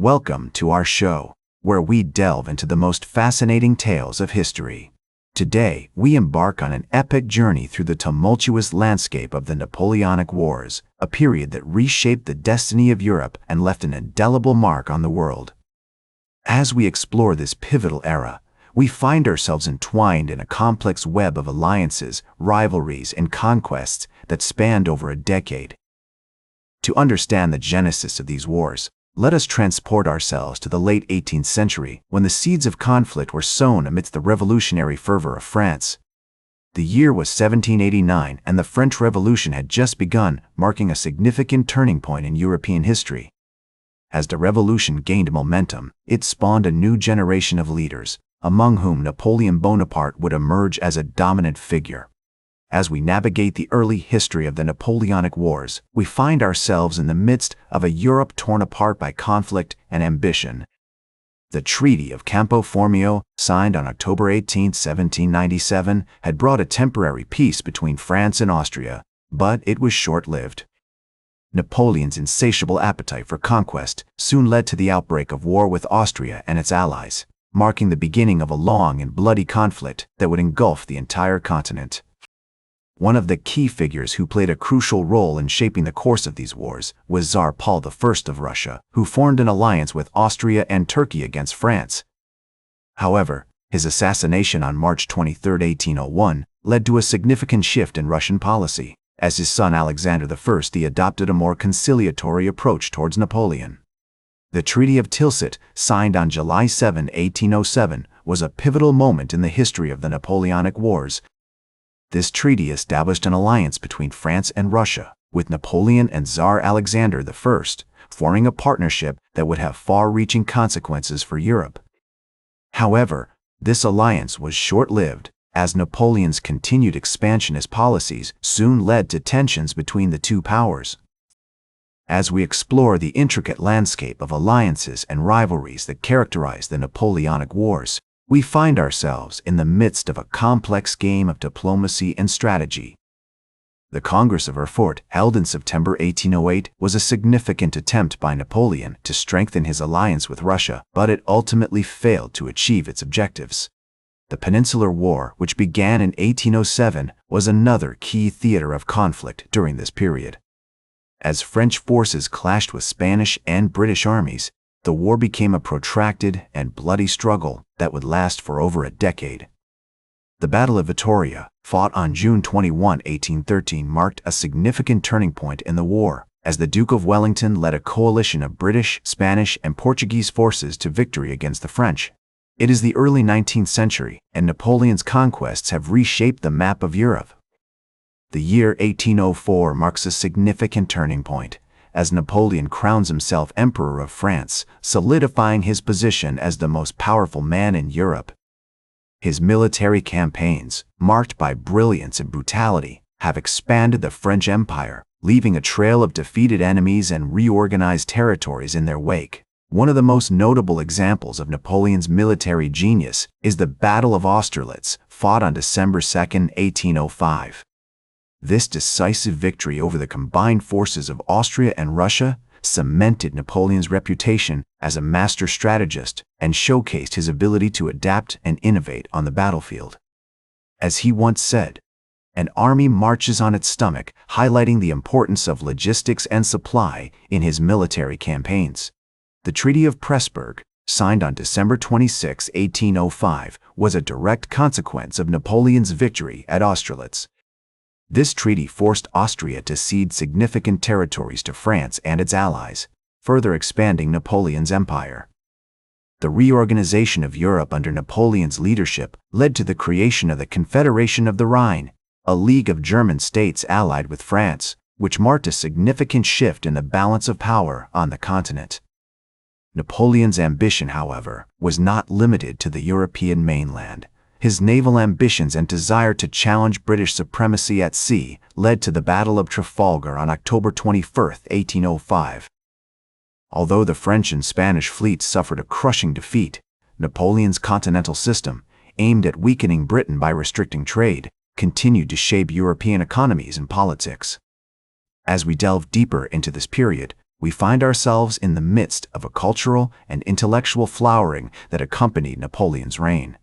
Welcome to our show, where we delve into the most fascinating tales of history. Today, we embark on an epic journey through the tumultuous landscape of the Napoleonic Wars, a period that reshaped the destiny of Europe and left an indelible mark on the world. As we explore this pivotal era, we find ourselves entwined in a complex web of alliances, rivalries, and conquests that spanned over a decade. To understand the genesis of these wars, let us transport ourselves to the late 18th century, when the seeds of conflict were sown amidst the revolutionary fervor of France. The year was 1789, and the French Revolution had just begun, marking a significant turning point in European history. As the revolution gained momentum, it spawned a new generation of leaders, among whom Napoleon Bonaparte would emerge as a dominant figure. As we navigate the early history of the Napoleonic Wars, we find ourselves in the midst of a Europe torn apart by conflict and ambition. The Treaty of Campo Formio, signed on October 18, 1797, had brought a temporary peace between France and Austria, but it was short-lived. Napoleon's insatiable appetite for conquest soon led to the outbreak of war with Austria and its allies, marking the beginning of a long and bloody conflict that would engulf the entire continent. One of the key figures who played a crucial role in shaping the course of these wars was Tsar Paul I of Russia, who formed an alliance with Austria and Turkey against France. However, his assassination on March 23, 1801, led to a significant shift in Russian policy, as his son Alexander I adopted a more conciliatory approach towards Napoleon. The Treaty of Tilsit, signed on July 7, 1807, was a pivotal moment in the history of the Napoleonic Wars. This treaty established an alliance between France and Russia, with Napoleon and Tsar Alexander I forming a partnership that would have far-reaching consequences for Europe. However, this alliance was short-lived, as Napoleon's continued expansionist policies soon led to tensions between the two powers. As we explore the intricate landscape of alliances and rivalries that characterized the Napoleonic Wars, we find ourselves in the midst of a complex game of diplomacy and strategy. The Congress of Erfurt, held in September 1808, was a significant attempt by Napoleon to strengthen his alliance with Russia, but it ultimately failed to achieve its objectives. The Peninsular War, which began in 1807, was another key theater of conflict during this period. As French forces clashed with Spanish and British armies, the war became a protracted and bloody struggle that would last for over a decade. The Battle of Vittoria, fought on June 21, 1813, marked a significant turning point in the war, as the Duke of Wellington led a coalition of British, Spanish, and Portuguese forces to victory against the French. It is the early 19th century, and Napoleon's conquests have reshaped the map of Europe. The year 1804 marks a significant turning point, as Napoleon crowns himself Emperor of France, solidifying his position as the most powerful man in Europe. His military campaigns, marked by brilliance and brutality, have expanded the French Empire, leaving a trail of defeated enemies and reorganized territories in their wake. One of the most notable examples of Napoleon's military genius is the Battle of Austerlitz, fought on December 2, 1805. This decisive victory over the combined forces of Austria and Russia cemented Napoleon's reputation as a master strategist and showcased his ability to adapt and innovate on the battlefield. As he once said, "An army marches on its stomach," highlighting the importance of logistics and supply in his military campaigns. The Treaty of Pressburg, signed on December 26, 1805, was a direct consequence of Napoleon's victory at Austerlitz. This treaty forced Austria to cede significant territories to France and its allies, further expanding Napoleon's empire. The reorganization of Europe under Napoleon's leadership led to the creation of the Confederation of the Rhine, a league of German states allied with France, which marked a significant shift in the balance of power on the continent. Napoleon's ambition, however, was not limited to the European mainland. His naval ambitions and desire to challenge British supremacy at sea led to the Battle of Trafalgar on October 21, 1805. Although the French and Spanish fleets suffered a crushing defeat, Napoleon's continental system, aimed at weakening Britain by restricting trade, continued to shape European economies and politics. As we delve deeper into this period, we find ourselves in the midst of a cultural and intellectual flowering that accompanied Napoleon's reign.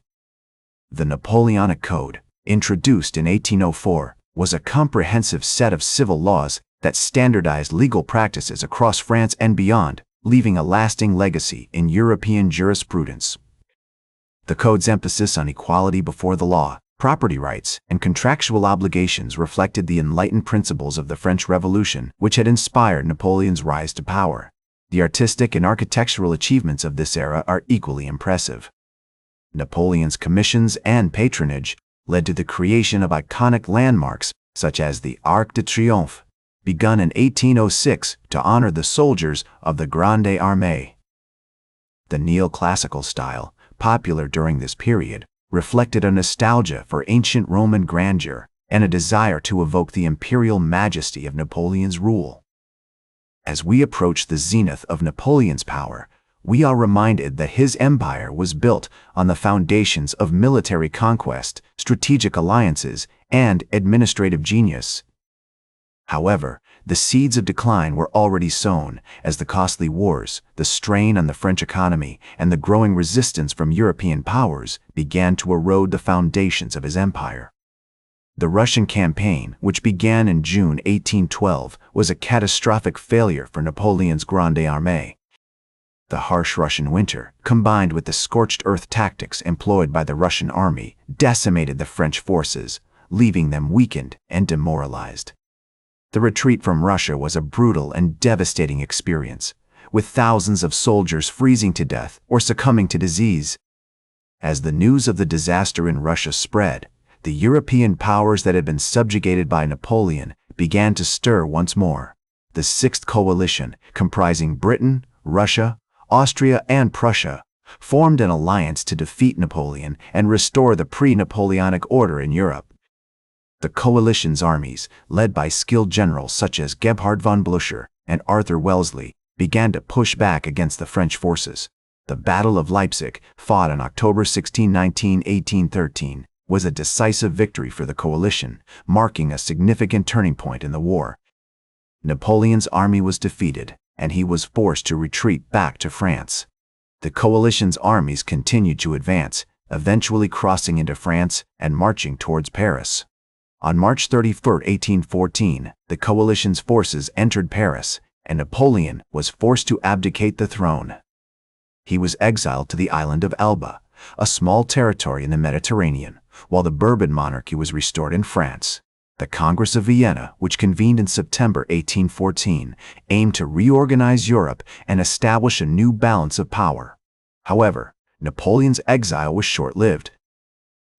The Napoleonic Code, introduced in 1804, was a comprehensive set of civil laws that standardized legal practices across France and beyond, leaving a lasting legacy in European jurisprudence. The Code's emphasis on equality before the law, property rights, and contractual obligations reflected the enlightened principles of the French Revolution, which had inspired Napoleon's rise to power. The artistic and architectural achievements of this era are equally impressive. Napoleon's commissions and patronage led to the creation of iconic landmarks such as the Arc de Triomphe, begun in 1806 to honor the soldiers of the Grande Armée. The neoclassical style, popular during this period, reflected a nostalgia for ancient Roman grandeur and a desire to evoke the imperial majesty of Napoleon's rule. As we approach the zenith of Napoleon's power, we are reminded that his empire was built on the foundations of military conquest, strategic alliances, and administrative genius. However, the seeds of decline were already sown as the costly wars, the strain on the French economy, and the growing resistance from European powers began to erode the foundations of his empire. The Russian campaign, which began in June 1812, was a catastrophic failure for Napoleon's Grande Armée. The harsh Russian winter, combined with the scorched earth tactics employed by the Russian army, decimated the French forces, leaving them weakened and demoralized. The retreat from Russia was a brutal and devastating experience, with thousands of soldiers freezing to death or succumbing to disease. As the news of the disaster in Russia spread, the European powers that had been subjugated by Napoleon began to stir once more. The Sixth Coalition, comprising Britain, Russia, Austria, and Prussia, formed an alliance to defeat Napoleon and restore the pre-Napoleonic order in Europe. The coalition's armies, led by skilled generals such as Gebhard von Blücher and Arthur Wellesley, began to push back against the French forces. The Battle of Leipzig, fought on October 16, 1813, was a decisive victory for the coalition, marking a significant turning point in the war. Napoleon's army was defeated, and he was forced to retreat back to France. The coalition's armies continued to advance, eventually crossing into France and marching towards Paris. On March 31, 1814, the coalition's forces entered Paris, and Napoleon was forced to abdicate the throne. He was exiled to the island of Elba, a small territory in the Mediterranean, while the Bourbon monarchy was restored in France. The Congress of Vienna, which convened in September 1814, aimed to reorganize Europe and establish a new balance of power. However, Napoleon's exile was short-lived.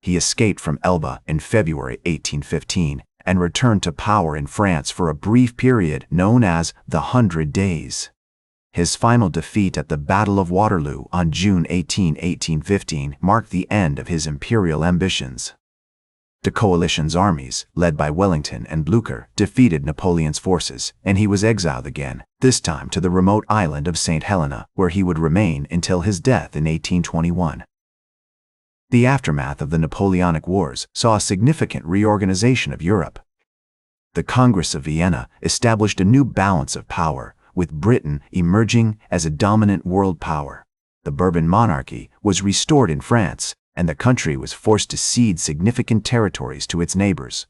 He escaped from Elba in February 1815 and returned to power in France for a brief period known as the 100 Days. His final defeat at the Battle of Waterloo on June 18, 1815, marked the end of his imperial ambitions. The coalition's armies, led by Wellington and Blücher, defeated Napoleon's forces, and he was exiled again, this time to the remote island of St. Helena, where he would remain until his death in 1821. The aftermath of the Napoleonic Wars saw a significant reorganization of Europe. The Congress of Vienna established a new balance of power, with Britain emerging as a dominant world power. The Bourbon monarchy was restored in France, and the country was forced to cede significant territories to its neighbors.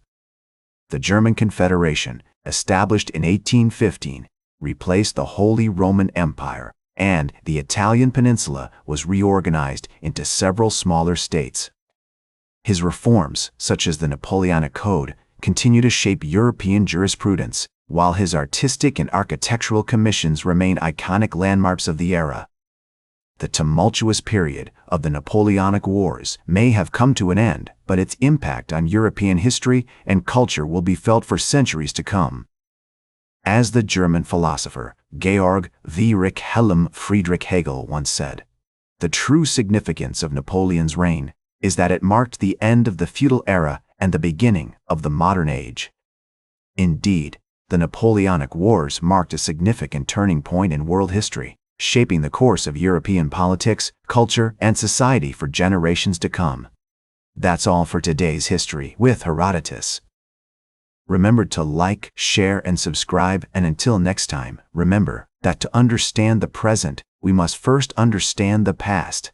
The German Confederation, established in 1815, replaced the Holy Roman Empire, and the Italian peninsula was reorganized into several smaller states. His reforms, such as the Napoleonic Code, continue to shape European jurisprudence, while his artistic and architectural commissions remain iconic landmarks of the era. The tumultuous period of the Napoleonic Wars may have come to an end, but its impact on European history and culture will be felt for centuries to come. As the German philosopher Georg Wilhelm Friedrich Hegel once said, "The true significance of Napoleon's reign is that it marked the end of the feudal era and the beginning of the modern age." Indeed, the Napoleonic Wars marked a significant turning point in world history, shaping the course of European politics, culture, and society for generations to come. That's all for today's History with Herodotus. Remember to like, share, and subscribe, and until next time, remember, that to understand the present, we must first understand the past.